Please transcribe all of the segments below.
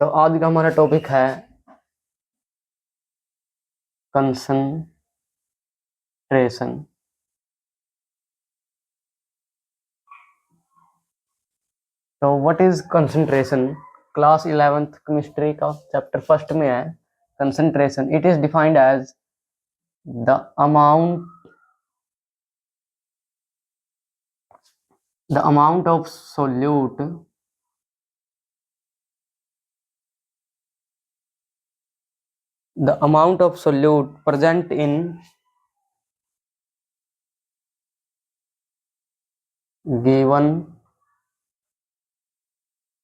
तो आज का हमारा टॉपिक है कंसंट्रेशन। तो what is concentration? Class 11th chemistry का चैप्टर फर्स्ट में है concentration. It is defined as the amount of solute present in given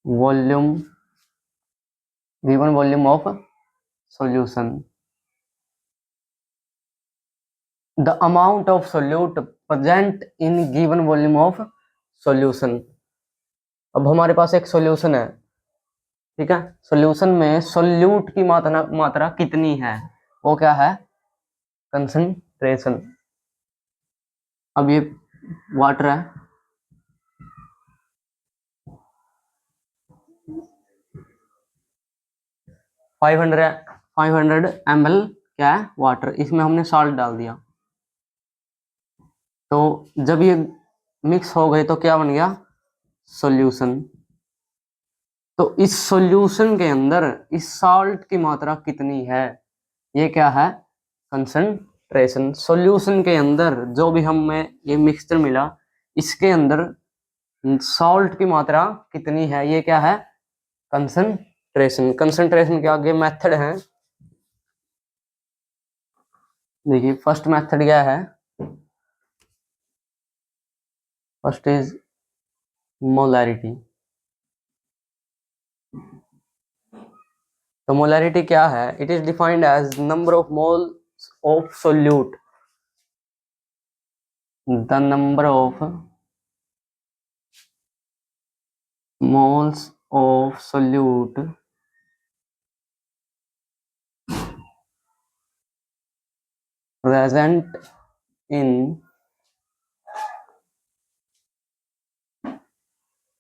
volume of solution. The amount of solute present in given volume of solution. अब हमारे पास एक solution है, ठीक है। Solution में सोल्यूट की मात्रा कितनी है, वो क्या है? कंसंट्रेशन। अब ये वाटर है, फाइव हंड्रेड ml क्या है? वाटर। इसमें हमने साल्ट डाल दिया, तो जब ये मिक्स हो गए तो क्या बन गया? सॉल्यूशन। तो इस सॉल्यूशन के अंदर इस साल्ट की मात्रा कितनी है, ये क्या है? कंसंट्रेशन। सॉल्यूशन के अंदर जो भी हमें ये मिक्सचर मिला, इसके अंदर सॉल्ट की मात्रा कितनी है, ये क्या है? कंसंट्रेशन। कंसंट्रेशन के आगे मेथड है। देखिए फर्स्ट मेथड क्या है? First is molarity. तो मोलैरिटी क्या है? It is defined as number of moles of solute, the number of moles of solute present in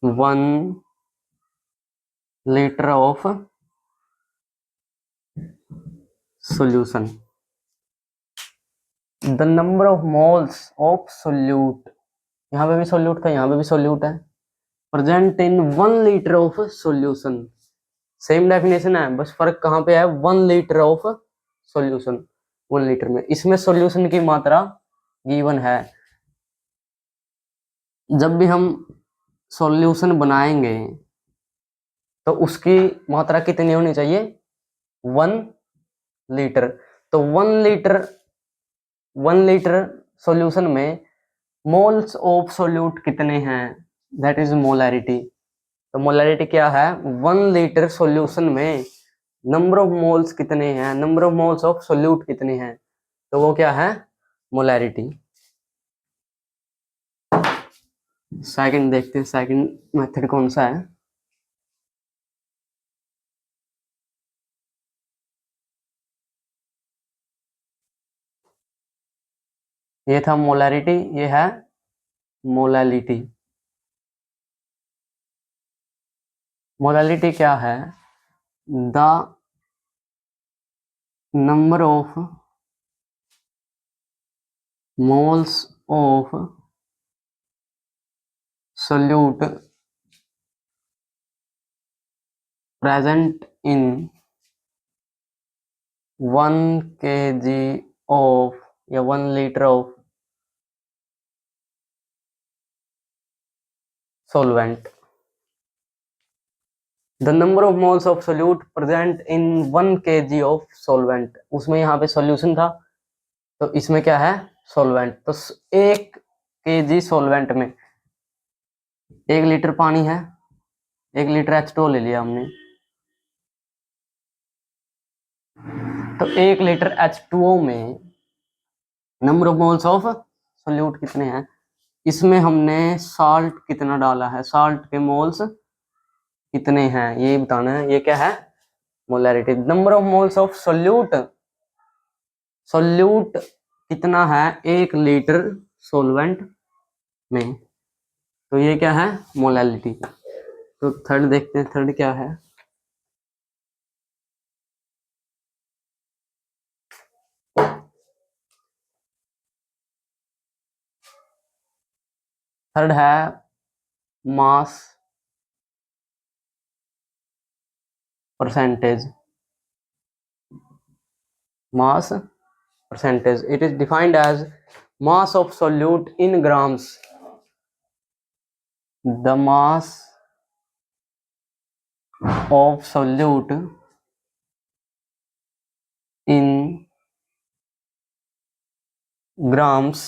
1 liter of solution. The number of moles of solute, यहाँ पे भी solute था, यहाँ पे भी सोल्यूट है। Present in 1 litre of solution, same definition है, बस फर्क कहाँ पे है? 1 लीटर ऑफ सोल्यूशन, 1 लीटर में। इसमें सोल्यूशन की मात्रा गिवन है। जब भी हम सॉल्यूशन बनाएंगे तो उसकी मात्रा कितनी होनी चाहिए? 1 लीटर। तो 1 लीटर सॉल्यूशन में मोल्स ऑफ सोल्यूट कितने हैं? That is molarity. तो मोलैरिटी क्या है? 1 लीटर सॉल्यूशन में नंबर ऑफ मोल्स कितने हैं, number of moles of solute कितने हैं, तो वो क्या है? मोलैरिटी। सेकंड देखते हैं, सेकंड मेथड कौन सा है? ये था मोलैरिटी, ये है मोलैलिटी। मोलैलिटी क्या है? The number of moles of solute present in 1 kg of या 1 litre of solvent. The number of moles of solute present in 1 kg of solvent। उसमें यहाँ पे सॉल्यूशन था, तो इसमें क्या है? सॉल्वेंट। तो 1 kg सॉल्वेंट में 1 लीटर पानी है, 1 लीटर H2O ले लिया हमने, तो 1 लीटर H2O में number of moles of solute कितने हैं? इसमें हमने साल्ट कितना डाला है, साल्ट के मोल्स कितने हैं, ये बताना है। ये क्या है? Molarity. Number of moles of solute, solute कितना है 1 लीटर सोलवेंट में, तो ये क्या है? मोलैलिटी। तो थर्ड देखते हैं, थर्ड क्या है? थर्ड है mass percentage, mass percentage. It is defined as mass of solute in grams. The mass of solute in grams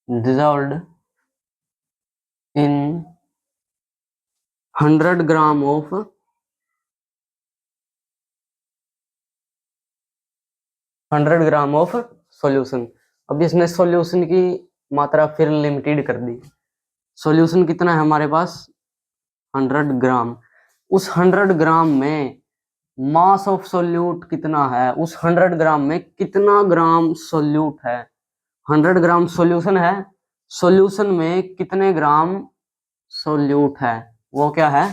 dissolved in 100 gram of 100 gram of solution. अब इसने सॉल्यूशन की मात्रा फिर लिमिटेड कर दी। सॉल्यूशन कितना है हमारे पास 100 ग्राम। उस 100 ग्राम में मास ऑफ सोल्यूट कितना है, उस 100 ग्राम में कितना ग्राम सोल्यूट है। 100 ग्राम सॉल्यूशन है, सॉल्यूशन में कितने ग्राम सोल्यूट है, वो क्या है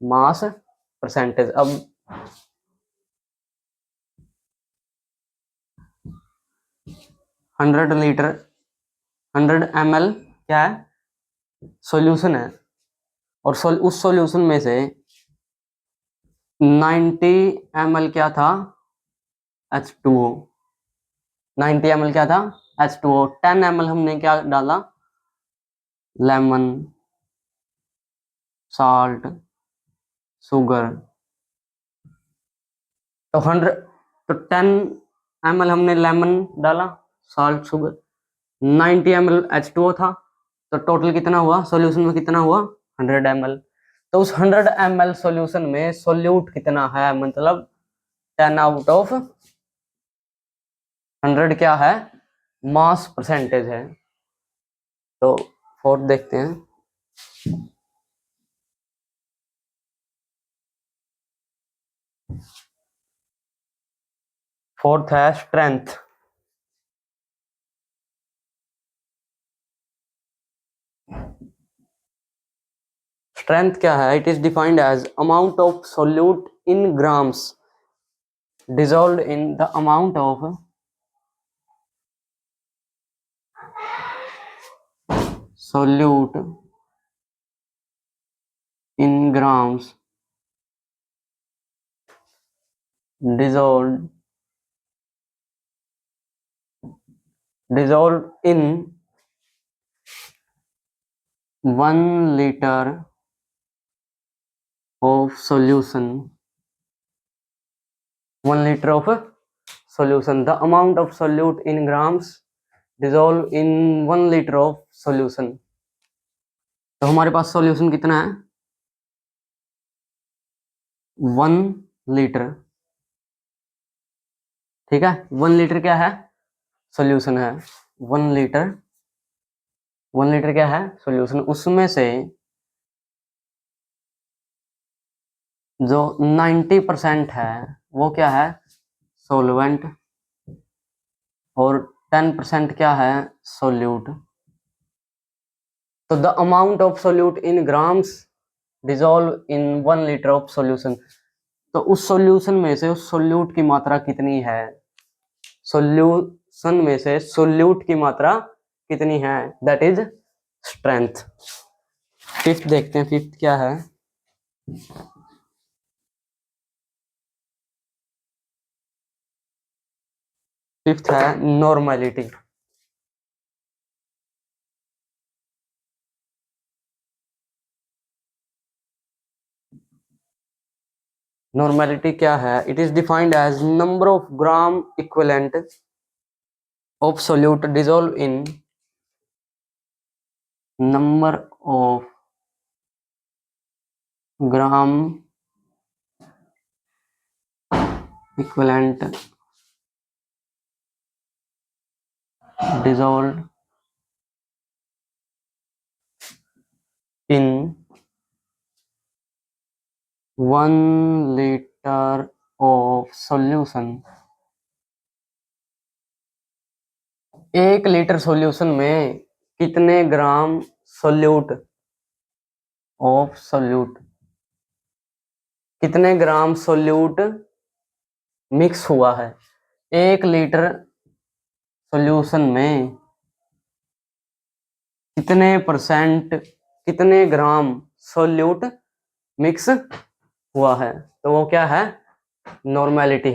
मास परसेंटेज। अब 100 लीटर 100 ml क्या है सॉल्यूशन है, और उस सॉल्यूशन में से 90 ml क्या था H2O। 90 ml क्या था H2O। 10 ml हमने क्या डाला लेमन, साल्ट, शुगर। तो 100 तो 10 ml हमने लेमन डाला, साल्ट, शुगर। 90 ml H2O था, तो टोटल कितना हुआ सॉल्यूशन में कितना हुआ 100 ml। तो उस 100 ml सॉल्यूशन में सोल्यूट कितना है, मतलब 10 आउट ऑफ 100 क्या है मास परसेंटेज है। तो फोर्थ देखते हैं। फोर्थ है स्ट्रेंथ। स्ट्रेंथ क्या है, it is defined as amount of solute in grams dissolved in the amount of solute in grams dissolved in 1 liter of solution। 1 liter of solution, the amount of solute in grams dissolved in 1 liter of solution। तो हमारे पास solution कितना है 1 litre, ठीक है। 1 litre क्या है solution है, 1 litre 1 litre क्या है सॉल्यूशन। उसमें से जो 90% है वो क्या है सोलवेंट, और 10% क्या है सोल्यूट। तो the amount of solute in grams dissolve in 1 litre of solution. तो उस सॉल्यूशन में से उस सोल्यूट की मात्रा कितनी है, सॉल्यूशन में से सोल्यूट की मात्रा कितनी है, दैट इज स्ट्रेंथ। फिफ्थ देखते हैं, फिफ्थ क्या है। फिफ्थ है नॉर्मैलिटी। नॉर्मैलिटी क्या है, it is defined as number of gram equivalent of solute dissolve in number of gram equivalent dissolved in 1 liter of solution। 1 litre solution में कितने ग्राम solute of solute, कितने ग्राम सोल्यूट मिक्स हुआ है। 1 litre solution में कितने percent, कितने ग्राम solute mix हुआ है, तो वो क्या है, नॉर्मेलिटी है।